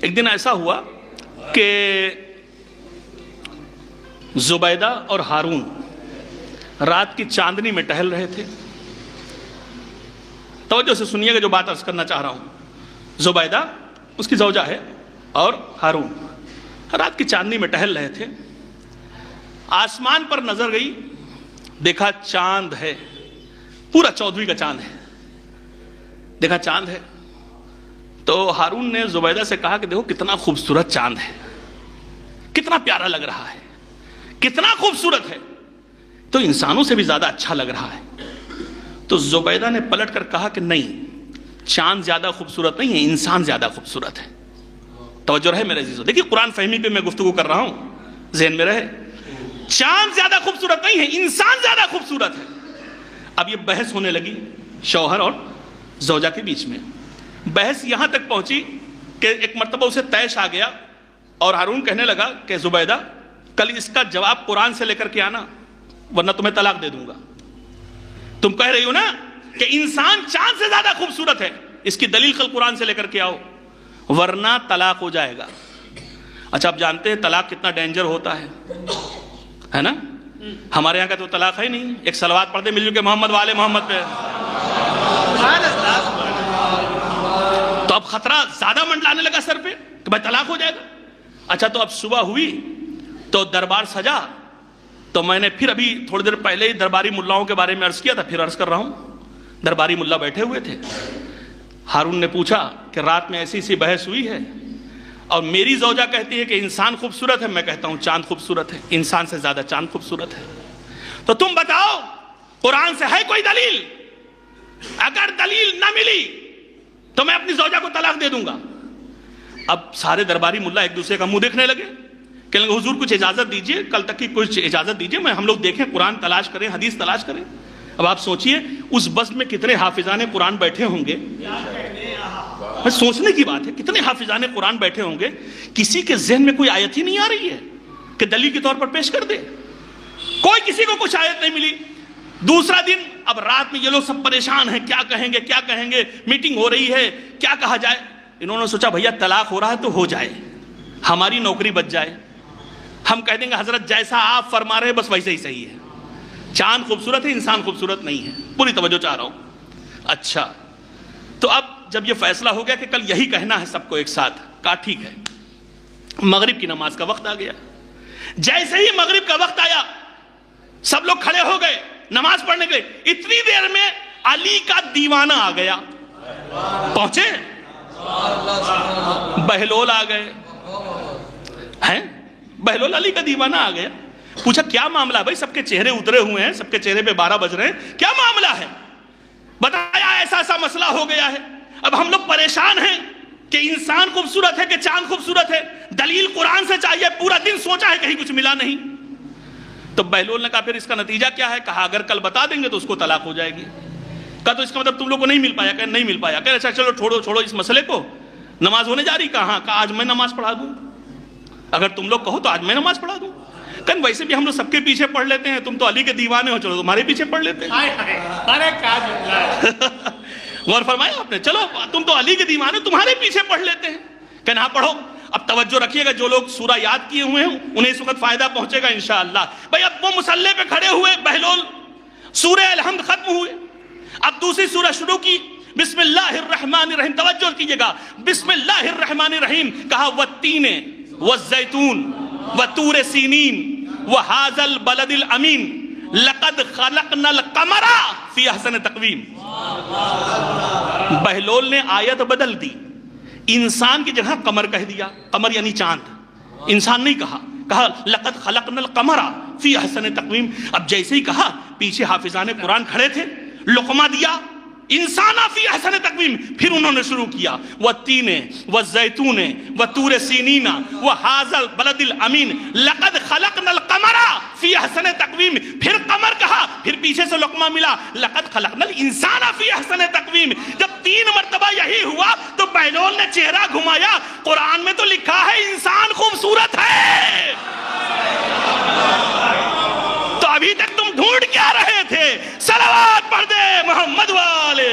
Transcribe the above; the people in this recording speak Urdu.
ایک دن ایسا ہوا کہ زبیدہ اور ہارون رات کی چاندنی میں ٹہل رہے تھے. توجہ سے سنیے گا جو بات عرض کرنا چاہ رہا ہوں. زبیدہ اس کی زوجہ ہے اور ہارون رات کی چاندنی میں ٹہل رہے تھے. آسمان پر نظر گئی, دیکھا چاند ہے, پورا 14ویں کا چاند ہے. دیکھا چاند ہے تو ہارون نے زبیدہ سے کہا کہ دیکھو کتنا خوبصورت چاند ہے, کتنا پیارا لگ رہا ہے, کتنا خوبصورت ہے, تو انسانوں سے بھی زیادہ اچھا لگ رہا ہے. تو زبیدہ نے پلٹ کر کہا کہ نہیں, چاند زیادہ خوبصورت نہیں ہے, انسان زیادہ خوبصورت ہے. توجہ رہے میرے عزیزو, دیکھیے قرآن فہمی پہ میں گفتگو کر رہا ہوں, ذہن میں رہے. چاند زیادہ خوبصورت نہیں ہے, انسان زیادہ خوبصورت ہے. اب یہ بحث ہونے لگی شوہر اور زوجہ کے بیچ میں. بحث یہاں تک پہنچی کہ ایک مرتبہ اسے طیش آ گیا اور ہارون کہنے لگا کہ زبیدہ کل اس کا جواب قرآن سے لے کر کے آنا ورنہ تمہیں طلاق دے دوں گا. تم کہہ رہی ہو نا کہ انسان چاند سے زیادہ خوبصورت ہے, اس کی دلیل کل قرآن سے لے کر کے آؤ ورنہ طلاق ہو جائے گا. اچھا آپ جانتے ہیں طلاق کتنا ڈینجر ہوتا ہے نا. ہمارے یہاں کا تو طلاق ہے نہیں, ایک صلوات پڑھ دے مل جل کے محمد والے محمد پہ, تو اب خطرہ زیادہ منڈلانے لگا سر پہ کہ بھائی طلاق ہو جائے گا. اچھا تو اب صبح ہوئی تو دربار سجا, تو میں نے پھر ابھی تھوڑی دیر پہلے ہی درباری ملاؤں کے بارے میں عرض کیا تھا, پھر عرض کر رہا ہوں. درباری ملا بیٹھے ہوئے تھے, ہارون نے پوچھا کہ رات میں ایسی سی بحث ہوئی ہے اور میری زوجہ کہتی ہے کہ انسان خوبصورت ہے, میں کہتا ہوں چاند خوبصورت ہے, انسان سے زیادہ چاند خوبصورت ہے. تو تم بتاؤ قرآن سے ہے کوئی دلیل؟ اگر دلیل نہ ملی تو میں اپنی زوجہ کو طلاق دے دوں گا. اب سارے درباری ملا ایک دوسرے کا منہ دیکھنے لگے, کہنے لگے حضور کچھ اجازت دیجئے, کل تک کی کچھ اجازت دیجئے, ہم لوگ دیکھیں قرآن تلاش کریں, حدیث تلاش کریں. اب آپ سوچئے اس بس میں کتنے حافظان قرآن بیٹھے ہوں گے, سوچنے کی بات ہے, کتنے حافظان قرآن بیٹھے ہوں گے, کسی کے ذہن میں کوئی آیت ہی نہیں آ رہی ہے کہ دلیل کے طور پر پیش کر دے. کوئی کسی کو کچھ آیت نہیں ملی. دوسرا دن اب رات میں یہ لوگ سب پریشان ہیں, کیا کہیں گے کیا کہیں گے, میٹنگ ہو رہی ہے, کیا کہا جائے. انہوں نے سوچا بھیا طلاق ہو رہا ہے تو ہو جائے, ہماری نوکری بچ جائے, ہم کہہ دیں گے حضرت جیسا آپ فرما رہے ہیں بس ویسے ہی صحیح ہے, چاند خوبصورت ہے انسان خوبصورت نہیں ہے. پوری توجہ چاہ رہا ہوں. اچھا تو اب جب یہ فیصلہ ہو گیا کہ کل یہی کہنا ہے سب کو ایک ساتھ, کہا ٹھیک ہے. مغرب کی نماز کا وقت آ گیا. جیسے ہی مغرب کا وقت آیا سب لوگ کھڑے ہو گئے نماز پڑھنے کے لیے. اتنی دیر میں علی کا دیوانہ آ گیا, پہنچے, بہلول آ گئے ہیں, بہلول علی کا دیوانہ آ گیا. پوچھا کیا معاملہ بھائی, سب کے چہرے اترے ہوئے ہیں, سب کے چہرے پہ 12 بج رہے ہیں, کیا معاملہ ہے؟ بتایا ایسا ایسا مسئلہ ہو گیا ہے. اب ہم لوگ پریشان ہیں کہ انسان خوبصورت ہے کہ چاند خوبصورت ہے, دلیل قرآن سے چاہیے, پورا دن سوچا ہے کہیں کچھ ملا نہیں. تو بہلول نے کہا پھر اس کا نتیجہ کیا ہے؟ کہا اگر کل بتا دیں گے تو اس کو طلاق ہو جائے گی. کہا تو اس کا مطلب تم لوگ کو نہیں مل پایا؟ کہ نہیں مل پایا. کہ اچھا چلو چھوڑو اس مسئلے کو, نماز ہونے جا رہی. کہاں؟ کہا آج میں نماز پڑھا دوں, اگر تم لوگ کہو تو آج میں نماز پڑھا دوں. کہ ویسے بھی ہم لوگ سب کے پیچھے پڑھ لیتے ہیں, تم تو علی کے دیوانے ہو, چلو تمہارے پیچھے پڑھ لیتے ہیں. غور فرمایا آپ نے, چلو تم تو علی کے دیوانے, تمہارے پیچھے پڑھ لیتے ہیں. کہ نہ پڑھو. اب توجہ رکھیے گا, جو لوگ سورہ یاد کیے ہوئے ہیں انہیں اس وقت فائدہ پہنچے گا انشاءاللہ. بھائی اب وہ مصلی پہ کھڑے ہوئے بہلول, سورہ الحمد ختم ہوئے, اب دوسری سورہ شروع کی, بسم اللہ الرحمن الرحیم. توجہ کیجئے گا, بسم اللہ الرحمن الرحیم. کہا والتین والزیتون وطور سینین وہذا البلد الامین لقد خلقنا القمر فی احسن تقویم. بہلول نے آیت بدل دی, انسان کی جگہ قمر کہہ دیا. قمر یعنی چاند, انسان نہیں کہا. کہا لقد خلقنا القمر فی احسن تقویم. اب جیسے ہی کہا پیچھے حافظان قرآن کھڑے تھے, لقمہ دیا, انسان فی احسن تقویم. پھر انہوں نے شروع کیا والتین والزیتون وطور سینین وہذا البلد الامین لقد خلقنا القمر فی احسن تقویم. پھر قمر کہا, پھر پیچھے سے لقمہ ملا, لقد خلقنا الانسان فی احسن تقویم. جب 3 مرتبہ یہی ہوا تو بہلول نے چہرہ گھمایا, قرآن میں تو لکھا ہے انسان خوبصورت ہے, تو ابھی تک تم ڈھونڈ کیا رہے تھے؟ صلوات پڑھ دے محمد والے.